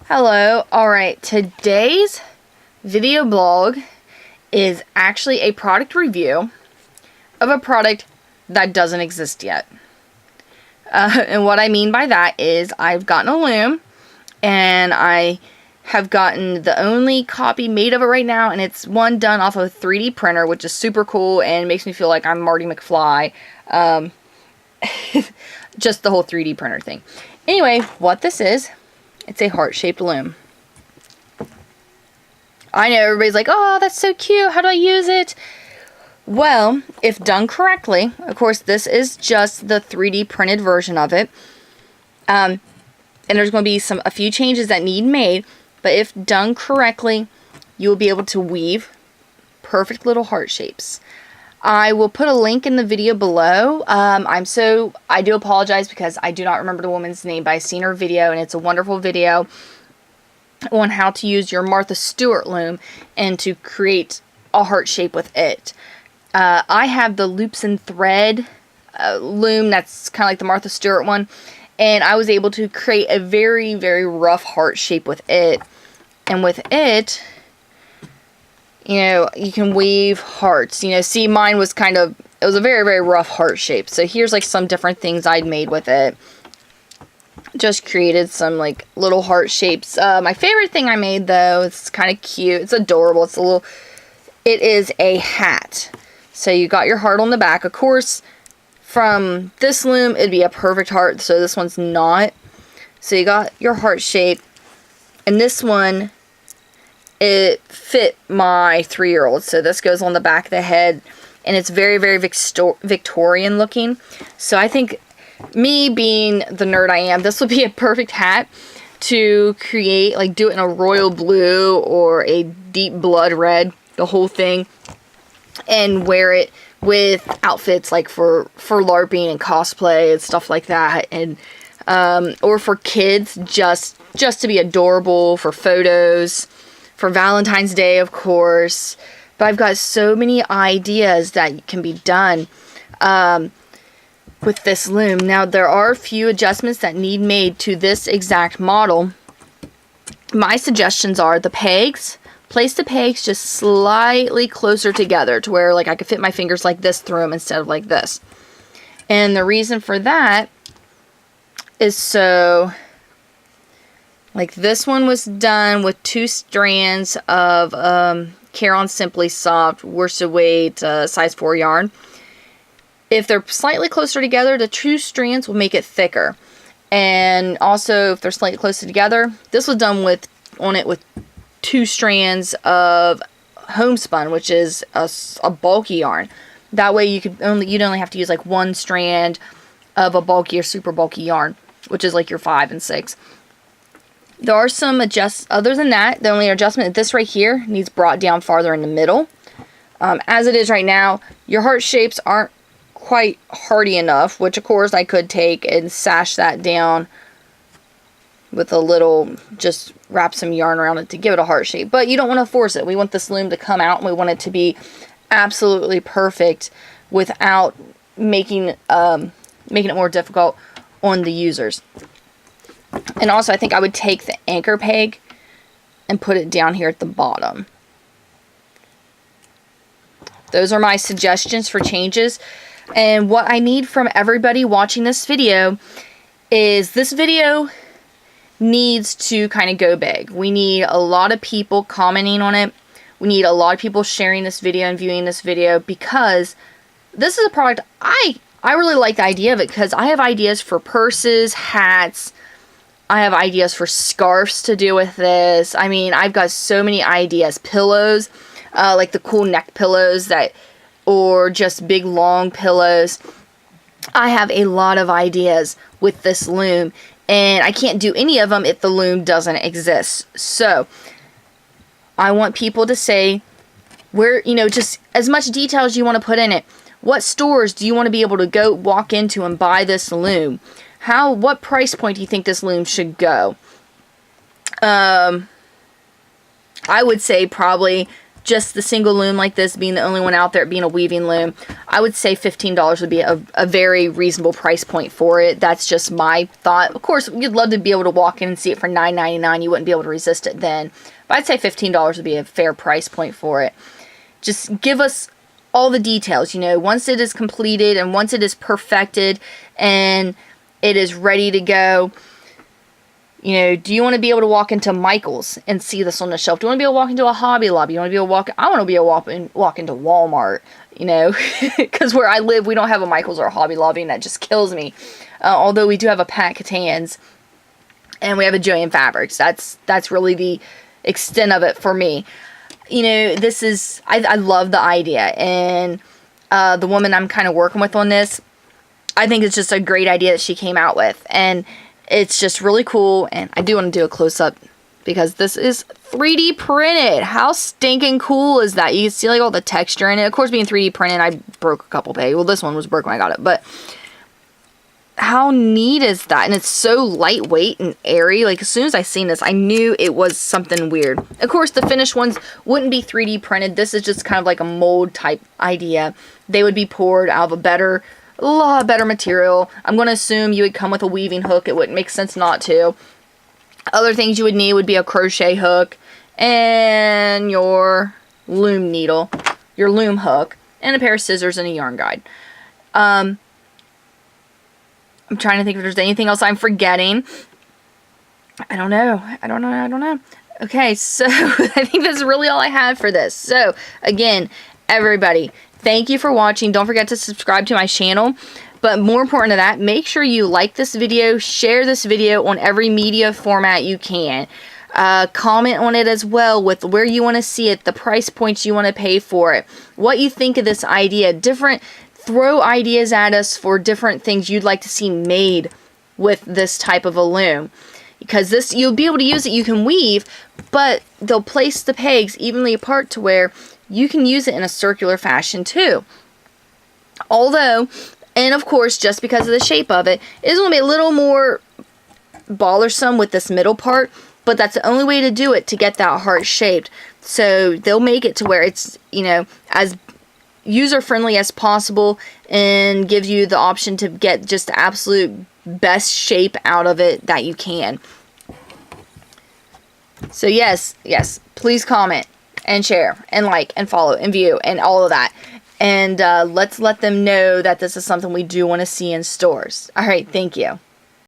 Hello. Alright, today's video blog is actually a product review of a product that doesn't exist yet. And what I mean by that is I've gotten a Loom, and I have gotten the only copy made of it right now, and it's one done off of a 3D printer, which is super cool and makes me feel like I'm Marty McFly. Just the whole 3D printer thing. Anyway, what this is, it's a heart-shaped loom. I know everybody's like, oh, that's so cute, how do I use it? Well, if done correctly, of course this is just the 3D printed version of it. And there's going to be a few changes that need made, but if done correctly, you will be able to weave perfect little heart shapes. I will put a link in the video below. I do apologize because I do not remember the woman's name, but I've seen her video, and it's a wonderful video on how to use your Martha Stewart loom and to create a heart shape with it. I have the loops and thread loom that's kind of like the Martha Stewart one, and I was able to create a very, very rough heart shape with it. And with it, you know, you can weave hearts. You know, see, mine was it was a very, very rough heart shape. So here's like some different things I'd made with it. Just created some like little heart shapes. My favorite thing I made though, it's kind of cute. It's adorable. It is a hat. So you got your heart on the back. Of course, from this loom, it'd be a perfect heart. So this one's not. So you got your heart shape. And this one, it fit my 3-year-old. So this goes on the back of the head, and it's very, very Victorian looking. So I think, me being the nerd I am, this would be a perfect hat to create, like do it in a royal blue or a deep blood red, the whole thing, and wear it with outfits like for LARPing and cosplay and stuff like that, and or for kids, just to be adorable, for photos, for Valentine's Day, of course. But I've got so many ideas that can be done with this loom. Now, there are a few adjustments that need made to this exact model. My suggestions are the pegs. Place the pegs just slightly closer together to where like I could fit my fingers like this through them instead of like this. And the reason for that is so, like this one was done with 2 strands of Caron Simply Soft worsted weight size 4 yarn. If they're slightly closer together, the 2 strands will make it thicker. And also, if they're slightly closer together, this was done with 2 strands of homespun, which is a bulky yarn. That way you'd only have to use like 1 strand of a bulky or super bulky yarn, which is like your 5 and 6. There are some other than that, the only adjustment is this right here needs brought down farther in the middle. As it is right now, your heart shapes aren't quite hardy enough, which of course I could take and sash that down with a little, just wrap some yarn around it to give it a heart shape. But you don't want to force it. We want this loom to come out, and we want it to be absolutely perfect without making it more difficult on the users. And also, I think I would take the anchor peg and put it down here at the bottom. Those are my suggestions for changes. And what I need from everybody watching this video is this video needs to kind of go big. We need a lot of people commenting on it. We need a lot of people sharing this video and viewing this video, because this is a product I really like the idea of it, because I have ideas for purses, hats. I have ideas for scarves to do with this. I mean, I've got so many ideas. Pillows, like the cool neck pillows or just big long pillows. I have a lot of ideas with this loom, and I can't do any of them if the loom doesn't exist. So I want people to say where, just as much detail as you want to put in it. What stores do you want to be able to walk into and buy this loom? What price point do you think this loom should go? I would say probably just the single loom like this, being the only one out there, being a weaving loom, I would say $15 would be a very reasonable price point for it. That's just my thought. Of course, you'd love to be able to walk in and see it for $9.99. You wouldn't be able to resist it then. But I'd say $15 would be a fair price point for it. Just give us all the details, you know, once it is completed and once it is perfected and it is ready to go. You know, do you want to be able to walk into Michael's and see this on the shelf? Do you want to be able to walk into a Hobby Lobby? You want to be able to walk... I want to be able to walk into Walmart, you know, because where I live, we don't have a Michael's or a Hobby Lobby, and that just kills me. Although we do have a Pat Catan's, and we have a Joann Fabrics. That's really the extent of it for me. You know, this is... I love the idea, and the woman I'm kind of working with on this, I think it's just a great idea that she came out with, and it's just really cool. And I do want to do a close-up because this is 3D printed. How stinking cool is that? You can see like all the texture in it. Of course, being 3D printed, I broke a couple pages. Well, this one was broke when I got it, but how neat is that? And it's so lightweight and airy. Like, as soon as I seen this, I knew it was something weird. Of course, the finished ones wouldn't be 3D printed. This is just kind of like a mold type idea. They would be poured out of a lot better material. I'm going to assume you would come with a weaving hook. It wouldn't make sense not to. Other things you would need would be a crochet hook and your loom needle, your loom hook, and a pair of scissors and a yarn guide. I'm trying to think if there's anything else I'm forgetting. I don't know. Okay, so I think that's really all I have for this. So, again, everybody, thank you for watching. Don't forget to subscribe to my channel. But more important to that, make sure you like this video, share this video on every media format you can. Comment on it as well with where you want to see it, the price points you want to pay for it, what you think of this idea. Throw ideas at us for different things you'd like to see made with this type of a loom. Because this, you'll be able to use it, you can weave, but they'll place the pegs evenly apart to where you can use it in a circular fashion too. Although, and of course, just because of the shape of it, it's going to be a little more bothersome with this middle part, but that's the only way to do it to get that heart shaped. So they'll make it to where it's, you know, as user-friendly as possible and gives you the option to get just the absolute best shape out of it that you can. So yes, please comment and share and like and follow and view and all of that. And let's let them know that this is something we do want to see in stores. All right, thank you.